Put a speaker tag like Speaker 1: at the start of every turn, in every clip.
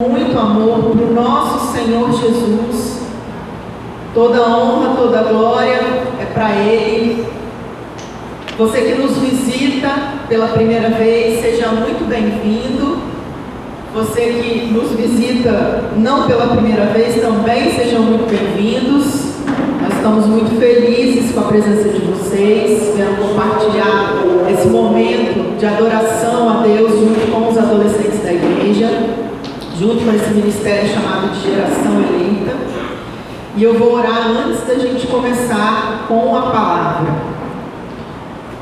Speaker 1: Muito amor para o nosso Senhor Jesus. Toda honra, toda glória é para Ele. Você que nos visita pela primeira vez, seja muito bem-vindo. Você que nos visita não pela primeira vez, também sejam muito bem-vindos. Nós estamos muito felizes com a presença de vocês, vendo compartilhar esse momento de adoração a Deus junto com os adolescentes da igreja, junto com esse ministério chamado de Geração Eleita. E eu vou orar antes da gente começar com a palavra.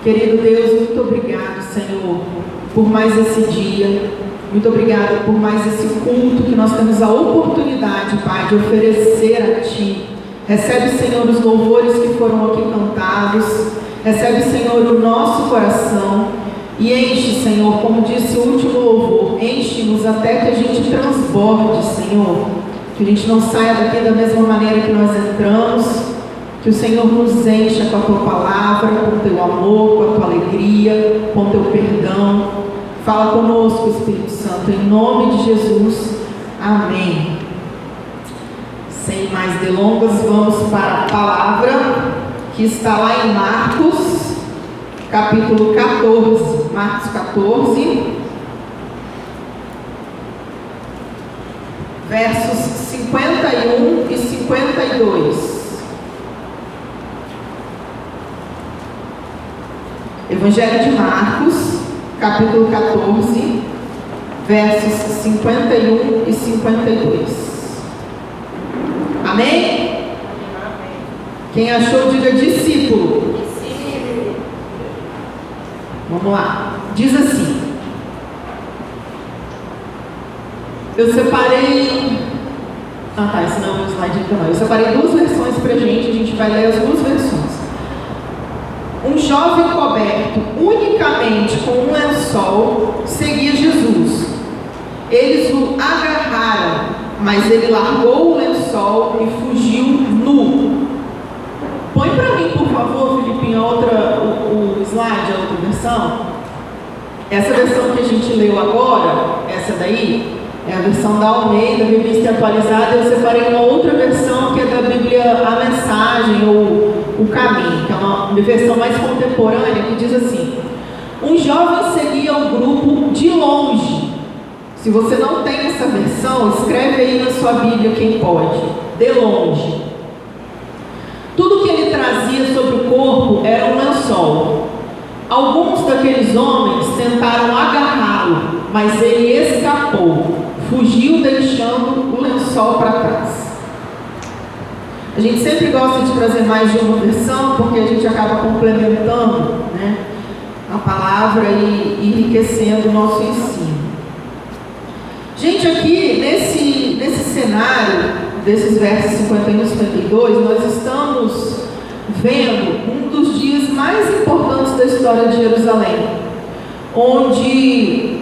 Speaker 1: Querido Deus, muito obrigado, Senhor, por mais esse dia. Muito obrigado por mais esse culto que nós temos a oportunidade, Pai, de oferecer a Ti. Recebe, Senhor, os louvores que foram aqui cantados. Recebe, Senhor, o nosso coração. E enche, Senhor, como disse o último louvor, enche-nos até que a gente transborde, Senhor. Que a gente não saia daqui da mesma maneira que nós entramos. Que o Senhor nos encha com a Tua palavra, com o Teu amor, com a Tua alegria, com o Teu perdão. Fala conosco, Espírito Santo, em nome de Jesus. Amém. Sem mais delongas, vamos para a palavra que está lá em Marcos, capítulo 14. Marcos 14, versos 51 e 52. Evangelho de Marcos, capítulo 14, versos 51 e 52. Amém? Quem achou, diga discípulo. Vamos lá. Diz assim. Eu separei... esse não é o slide então. Eu separei duas versões pra gente. A gente vai ler as duas versões. Um jovem coberto unicamente com um lençol seguia Jesus. Eles o agarraram, mas ele largou o lençol e fugiu nu. Põe para mim, por favor, Filipinho, o slide, a outra versão. Essa versão que a gente leu agora, essa daí, é a versão da Almeida, Revista Atualizada. Eu separei uma outra versão que é da Bíblia A Mensagem, ou O Caminho, que é uma versão mais contemporânea, que diz assim: um jovem seguia o grupo de longe. Se você não tem essa versão, escreve aí na sua Bíblia, quem pode, de longe. Tudo que ele trazia sobre o corpo era um lençol. Alguns daqueles homens tentaram agarrá-lo, mas ele escapou, fugiu deixando o lençol para trás. A gente sempre gosta de trazer mais de uma versão, porque a gente acaba complementando, né, a palavra e enriquecendo o nosso ensino. Gente, aqui nesse cenário desses versos 51 e 52, nós estamos vendo um dos dias mais importantes da história de Jerusalém, onde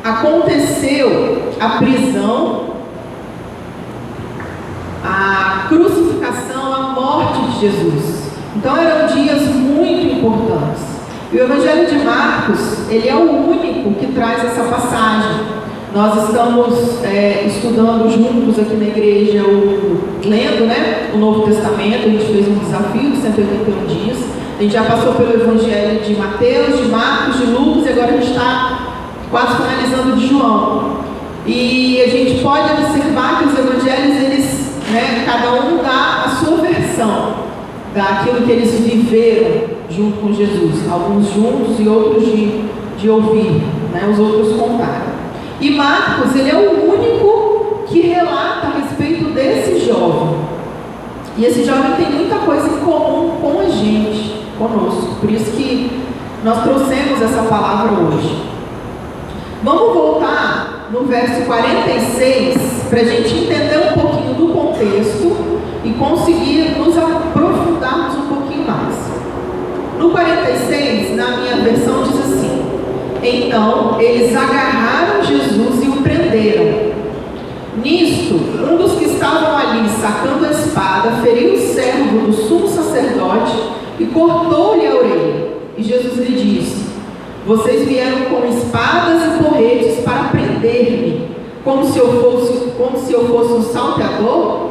Speaker 1: aconteceu a prisão, a crucificação, a morte de Jesus. Então eram dias muito importantes. E o Evangelho de Marcos, ele é o único que traz essa passagem. Nós estamos estudando juntos aqui na igreja, lendo, né, o Novo Testamento. A gente fez um desafio de 181 dias. A gente já passou pelo Evangelho de Mateus, de Marcos, de Lucas, e agora a gente está quase finalizando de João. E a gente pode observar que os evangelhos, eles, né, cada um dá a sua versão daquilo que eles viveram junto com Jesus. Alguns juntos e outros de ouvir, né, os outros contaram. E Marcos, ele é o único que relata a respeito desse jovem. E esse jovem tem muita coisa em comum com a gente, conosco. Por isso que nós trouxemos essa palavra hoje. Vamos voltar no verso 46 para a gente entender um pouquinho do contexto e conseguir nos aprofundarmos um pouquinho mais. No 46, na minha versão, diz assim: então eles agarraram Jesus e o prenderam. Nisto, um dos que estavam ali sacando a espada feriu o servo do sumo sacerdote e cortou-lhe a orelha. E Jesus lhe disse: vocês vieram com espadas e porretes para prender-me, como se eu fosse um salteador?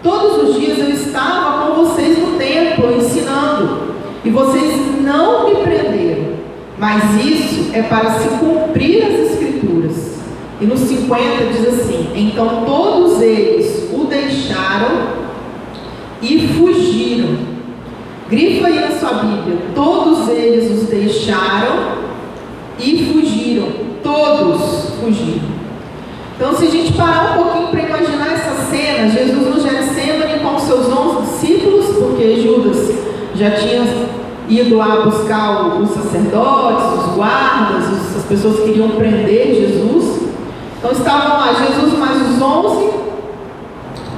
Speaker 1: Todos os dias eu estava com vocês no templo, ensinando, e vocês não me prenderam. Mas isso é para se cumprir as Escrituras. E no 50 diz assim: então todos eles o deixaram e fugiram. Grifa aí na sua Bíblia: todos eles os deixaram e fugiram. Todos fugiram. Então, se a gente parar um pouquinho para imaginar essa cena, Jesus no Getsemane com seus 11 discípulos, porque Judas já tinha ido lá buscar os sacerdotes, os guardas, as pessoas que queriam prender Jesus. Então estavam lá Jesus mais os 11.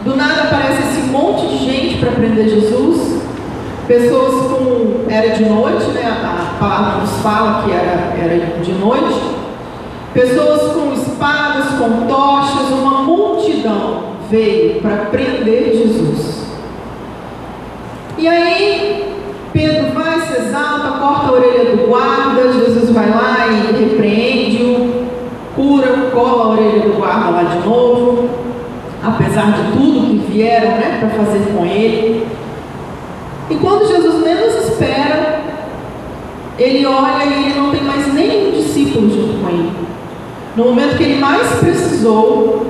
Speaker 1: Do nada aparece esse monte de gente para prender Jesus. Pessoas com... era de noite, né? A palavra nos fala que era de noite. Pessoas com espadas, com tochas, uma multidão veio para prender Jesus. E aí Pedro vai, se exalta, corta a orelha do guarda. Jesus vai lá e repreende-o, cura, cola a orelha do guarda lá de novo, apesar de tudo que vieram, né, para fazer com ele. E quando Jesus menos espera, ele olha e ele não tem mais nenhum discípulo junto com ele. No momento que ele mais precisou,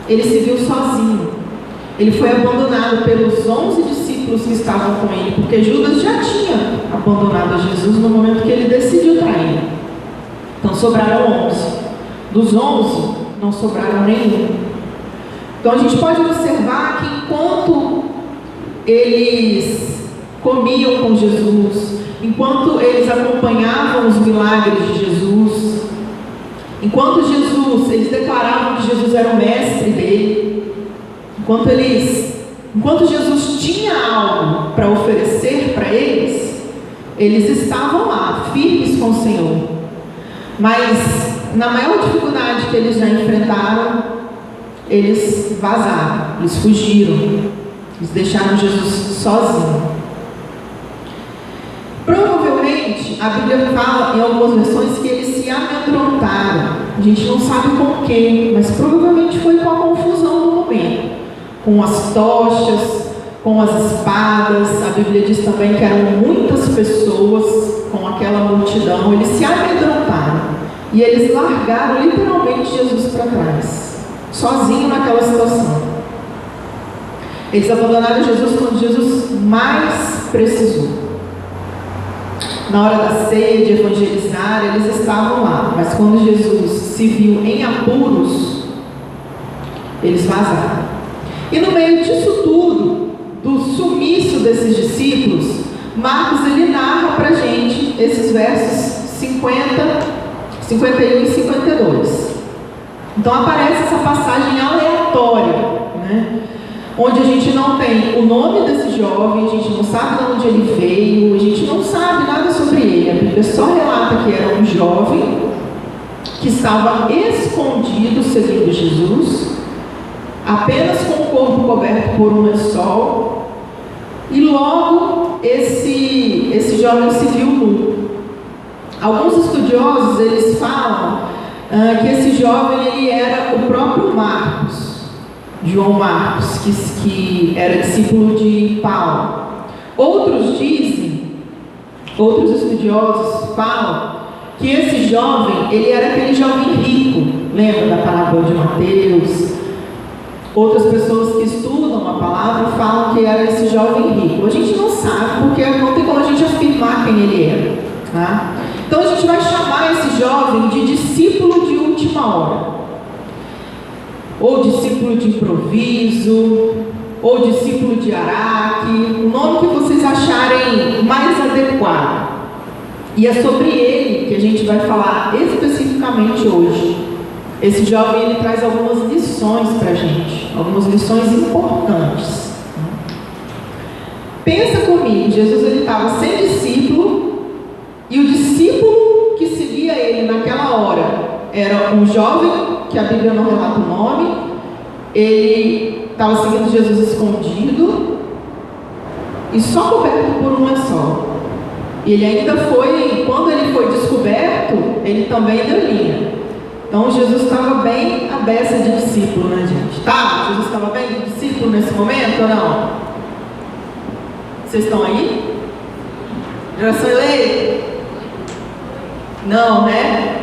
Speaker 1: ele se viu sozinho. Ele foi abandonado pelos 11 discípulos que estavam com ele, porque Judas já tinha abandonado a Jesus no momento que ele decidiu trair. Então sobraram 11. Dos 11, não sobraram nenhum. Então a gente pode observar que enquanto eles comiam com Jesus, enquanto eles acompanhavam os milagres de Jesus, enquanto eles declaravam que Jesus era o mestre dele, enquanto Jesus tinha algo para oferecer para eles, eles estavam lá, firmes com o Senhor. Mas na maior dificuldade que eles já enfrentaram, eles vazaram, eles fugiram, eles deixaram Jesus sozinho. Provavelmente, a Bíblia fala em algumas versões que eles se amedrontaram. A gente não sabe com o que, mas provavelmente foi com a confusão do momento, com as tochas, com as espadas. A Bíblia diz também que eram muitas pessoas com aquela multidão. Eles se amedrontaram e eles largaram literalmente Jesus para trás, sozinho naquela situação. Eles abandonaram Jesus quando Jesus mais precisou. Na hora da ceia, de evangelizar, eles estavam lá, mas quando Jesus se viu em apuros, eles vazaram. E no meio disso tudo, do sumiço desses discípulos, Marcos ele narra para a gente esses versos 50, 51 e 52. Então aparece essa passagem aleatória, né? Onde a gente não tem o nome desse jovem, a gente não sabe de onde ele veio, a gente não sabe nada sobre ele. A Bíblia só relata que era um jovem que estava escondido seguindo Jesus, apenas com o corpo coberto por um lençol, e logo esse jovem se viu nu. Alguns estudiosos eles falam que esse jovem ele era o próprio Marcos, João Marcos, que era discípulo de Paulo. Outros estudiosos falam que esse jovem, ele era aquele jovem rico, lembra da parábola de Mateus? Outras pessoas que estudam a palavra falam que era esse jovem rico. A gente não sabe, porque não tem como a gente afirmar quem ele era, tá? Então a gente vai chamar esse jovem de discípulo de última hora, ou discípulo de improviso, ou discípulo de araque, o nome que vocês acharem mais adequado. E é sobre ele que a gente vai falar especificamente hoje. Esse jovem ele traz algumas lições para a gente, algumas lições importantes. Pensa comigo, Jesus ele estava sem discípulo, e o discípulo que seguia ele naquela hora era um jovem, que a Bíblia não relata o nome. Ele estava seguindo Jesus escondido e só coberto por um lençol. E ele ainda quando ele foi descoberto, ele também deu linha. Então Jesus estava bem à beça de discípulo, né, gente? Tá? Jesus estava bem de discípulo nesse momento ou não? Vocês estão aí? Geração eleita? Não, né?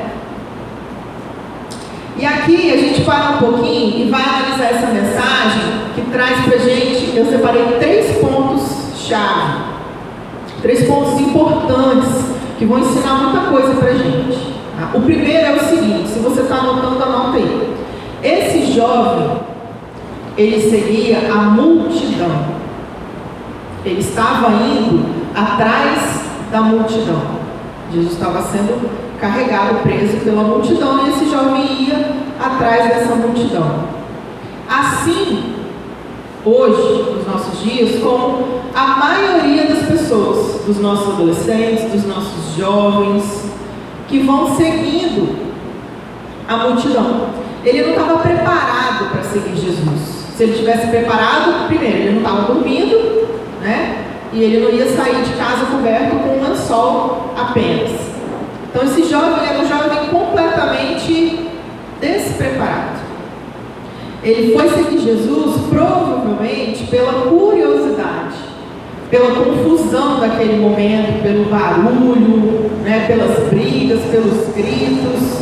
Speaker 1: E aqui a gente para um pouquinho e vai analisar essa mensagem que traz pra gente, eu separei 3 pontos-chave, 3 pontos importantes que vão ensinar muita coisa pra gente. Tá? O primeiro é o seguinte, se você está anotando, anota aí. Esse jovem, ele seguia a multidão. Ele estava indo atrás da multidão. Jesus estava sendo carregado, preso pela multidão, e esse jovem ia atrás dessa multidão. Assim, hoje, nos nossos dias, como a maioria das pessoas, dos nossos adolescentes, dos nossos jovens, que vão seguindo a multidão. Ele não estava preparado para seguir Jesus. Se ele tivesse preparado, primeiro, ele não estava dormindo, né? E ele não ia sair de casa coberto com um lençol apenas. Então esse jovem era um jovem completamente despreparado. Ele foi seguir Jesus provavelmente pela curiosidade, pela confusão daquele momento, pelo barulho, né, pelas brigas, pelos gritos.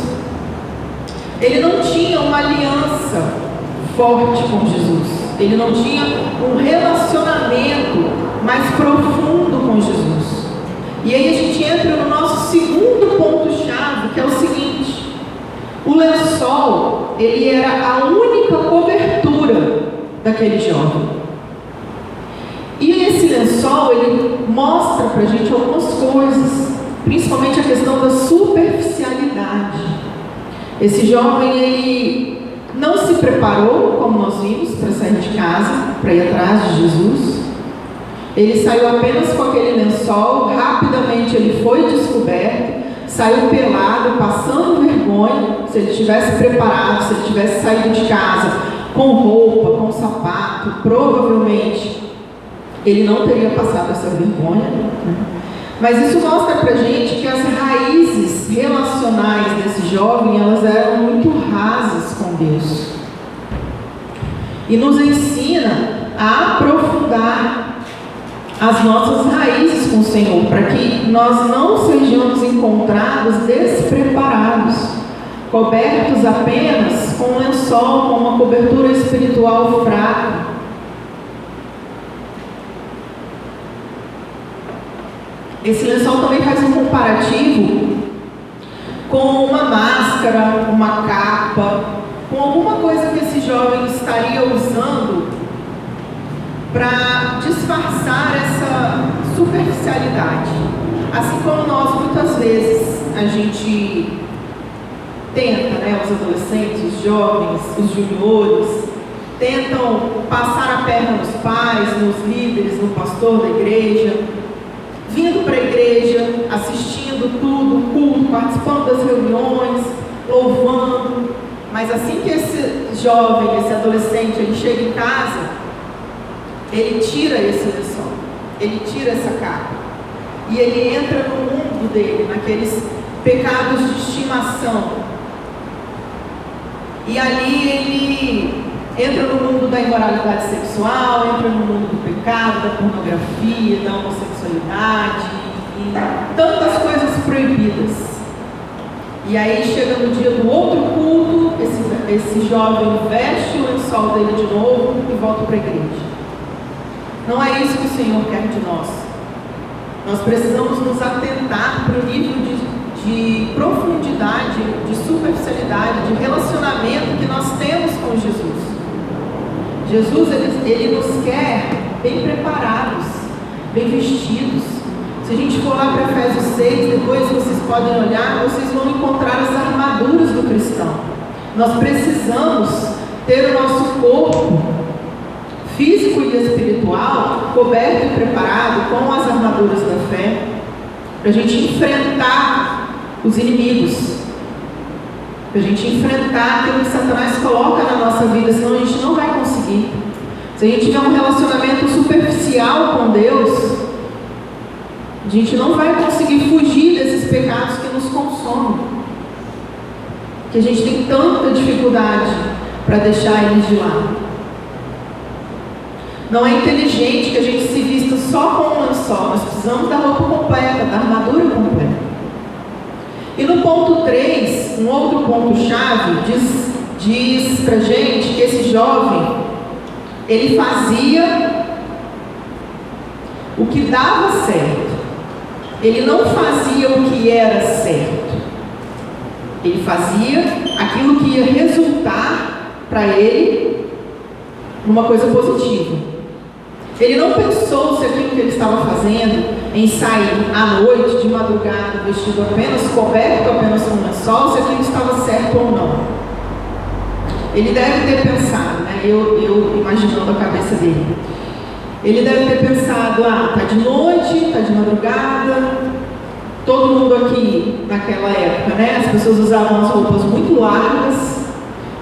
Speaker 1: Ele não tinha uma aliança forte com Jesus. Ele não tinha um relacionamento mais profundo com Jesus. E aí a gente entra no nosso segundo ponto-chave, que é o seguinte: o lençol, ele era a única cobertura daquele jovem. E esse lençol, ele mostra pra gente algumas coisas, principalmente a questão da superficialidade. Esse jovem, ele não se preparou, como nós vimos, para sair de casa, para ir atrás de Jesus. Ele saiu apenas com aquele lençol, rapidamente ele foi descoberto, saiu pelado, passando vergonha. Se ele tivesse preparado, se ele tivesse saído de casa com roupa, com sapato, provavelmente ele não teria passado essa vergonha, né? Mas isso mostra pra gente que as raízes relacionais desse jovem, elas eram muito rasas com Deus. E nos ensina a aprofundar as nossas raízes com o Senhor, para que nós não sejamos encontrados despreparados, cobertos apenas com um lençol, com uma cobertura espiritual fraca. Esse lençol também faz um comparativo com uma máscara, uma capa, com alguma coisa que esse jovem estaria usando para disfarçar essa superficialidade. Assim como nós, muitas vezes, a gente tenta, né, os adolescentes, os jovens, os juniores, tentam passar a perna nos pais, nos líderes, no pastor da igreja, vindo para a igreja, assistindo tudo, o culto, participando das reuniões, louvando. Mas assim que esse jovem, esse adolescente, ele chega em casa, ele tira esse lençol, ele tira essa capa, e ele entra no mundo dele, naqueles pecados de estimação. E ali ele entra no mundo da imoralidade sexual, entra no mundo do pecado, da pornografia, da homossexualidade e tantas coisas proibidas. E aí chega no dia do outro culto, esse jovem veste o lençol dele de novo e volta para a igreja. Não é isso que o Senhor quer de nós. Nós precisamos nos atentar para o nível de profundidade, de superficialidade, de relacionamento que nós temos com Jesus. Jesus, ele nos quer bem preparados, bem vestidos. Se a gente for lá para Efésios 6, depois vocês podem olhar, vocês vão encontrar as armaduras do cristão. Nós precisamos ter o nosso corpo físico e espiritual coberto e preparado com as armaduras da fé, para a gente enfrentar os inimigos, para a gente enfrentar aquilo que Satanás coloca na nossa vida, senão a gente não vai conseguir. Se a gente tiver um relacionamento superficial com Deus, a gente não vai conseguir fugir desses pecados que nos consomem, que a gente tem tanta dificuldade para deixar eles de lado. Não é inteligente que a gente se vista só com um lençol. Nós precisamos da roupa completa, da armadura completa. E no ponto 3, um outro ponto-chave, diz pra gente que esse jovem, ele fazia o que dava certo. Ele não fazia o que era certo. Ele fazia aquilo que ia resultar para ele numa coisa positiva. Ele não pensou se aquilo que ele estava fazendo, em sair à noite, de madrugada, vestido apenas, coberto apenas com um lençol, se aquilo estava certo ou não. Ele deve ter pensado, né? Eu imaginando a cabeça dele. Ele deve ter pensado, tá de noite, tá de madrugada. Todo mundo aqui, naquela época, né? As pessoas usavam as roupas muito largas.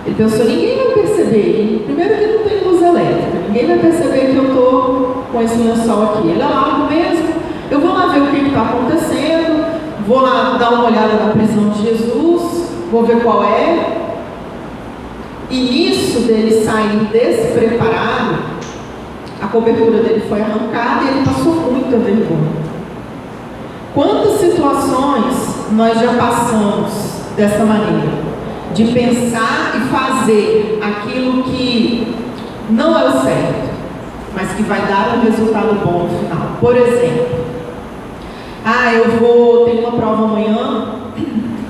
Speaker 1: Ele pensou, ninguém vai perceber. Primeiro que não tem luz elétrica. Ninguém vai perceber que eu estou com esse lençol aqui. Ele é largo mesmo. Eu vou lá ver o que está acontecendo. Vou lá dar uma olhada na prisão de Jesus. Vou ver qual é. E nisso dele sair despreparado, a cobertura dele foi arrancada e ele passou muita vergonha. Quantas situações nós já passamos dessa maneira? De pensar e fazer aquilo que não é o certo, mas que vai dar um resultado bom no final. Por exemplo, tenho uma prova amanhã,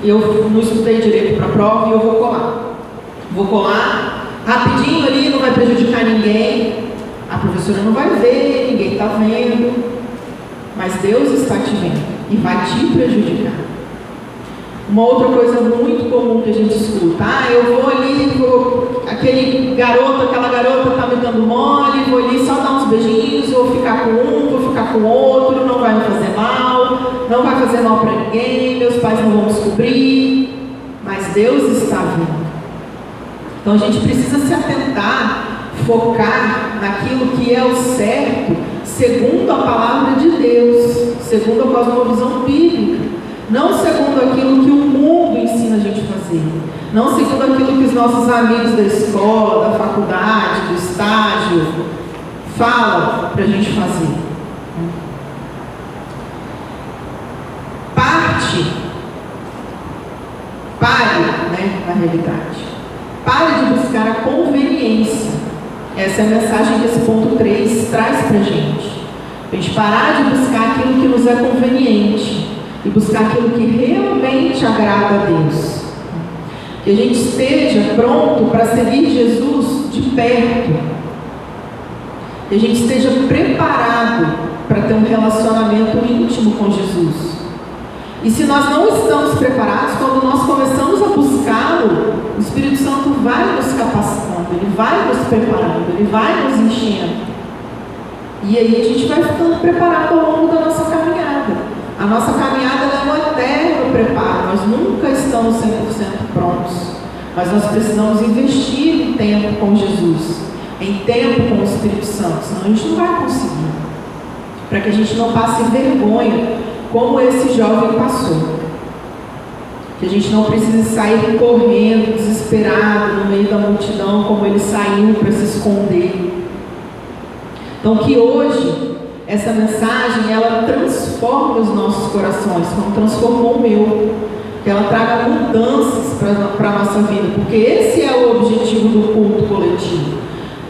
Speaker 1: eu não estudei direito para a prova e eu vou colar. Vou colar rapidinho ali, não vai prejudicar ninguém, a professora não vai ver, ninguém está vendo, mas Deus está te vendo e vai te prejudicar. Uma outra coisa muito comum que a gente escuta, eu vou ali, aquela garota está me dando mole, vou ali só dar uns beijinhos, vou ficar com um, vou ficar com o outro, não vai me fazer mal, não vai fazer mal para ninguém, meus pais não vão descobrir, mas Deus está vendo. Então a gente precisa se atentar, focar naquilo que é o certo, segundo a palavra de Deus, segundo a cosmovisão bíblica, não segundo aquilo que o mundo ensina a gente a fazer, não segundo aquilo que os nossos amigos da escola, da faculdade, do estágio falam para a gente fazer. Na realidade. Pare de buscar a conveniência. Essa é a mensagem que esse ponto 3 traz para a gente. A gente parar de buscar aquilo que nos é conveniente e buscar aquilo que realmente agrada a Deus. Que a gente esteja pronto para seguir Jesus de perto. Que a gente esteja preparado para ter um relacionamento íntimo com Jesus. E se nós não estamos preparados, quando nós começamos a buscá-lo, o Espírito Santo vai nos capacitando, ele vai nos preparando, ele vai nos enchendo. E aí a gente vai ficando preparado ao longo da nossa caminhada. A nossa caminhada é um eterno preparo, nós nunca estamos 100% prontos. Mas nós precisamos investir em tempo com Jesus, em tempo com o Espírito Santo, senão a gente não vai conseguir. Para que a gente não passe vergonha, como esse jovem passou. Que a gente não precise sair correndo, desesperado, no meio da multidão, como ele saiu para se esconder. Então que hoje, essa mensagem, ela transforme os nossos corações, como transformou o meu. Que ela traga mudanças para a nossa vida, porque esse é o objetivo do culto coletivo.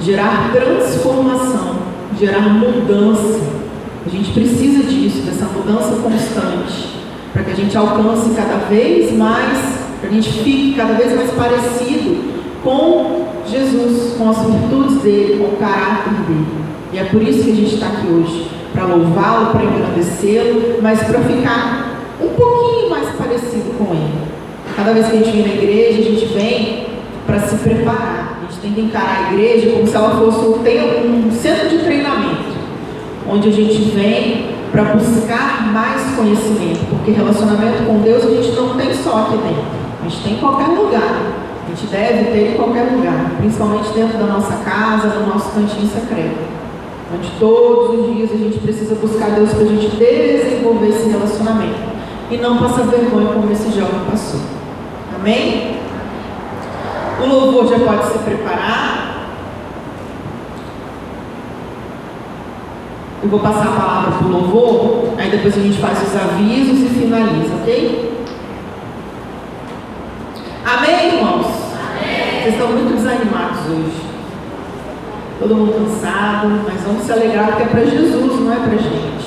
Speaker 1: Gerar transformação, gerar mudança. A gente precisa disso, dessa mudança constante, para que a gente alcance cada vez mais, para que a gente fique cada vez mais parecido com Jesus, com as virtudes dele, com o caráter dele. E é por isso que a gente está aqui hoje, para louvá-lo, para engrandecê-lo, mas para ficar um pouquinho mais parecido com ele. Cada vez que a gente vem na igreja, a gente vem para se preparar. A gente tem que encarar a igreja como se ela fosse um centro de treinamento, onde a gente vem para buscar mais conhecimento, porque relacionamento com Deus a gente não tem só aqui dentro, a gente tem em qualquer lugar, a gente deve ter em qualquer lugar, principalmente dentro da nossa casa, no nosso cantinho secreto, onde todos os dias a gente precisa buscar Deus para a gente desenvolver esse relacionamento, e não passar vergonha como esse jovem passou. Amém? O louvor já pode se preparar. Eu vou passar a palavra para o louvor, aí depois a gente faz os avisos e finaliza, ok? Amém, irmãos? Amém. Vocês estão muito desanimados hoje. Todo mundo cansado, mas vamos se alegrar porque é para Jesus, não é para a gente.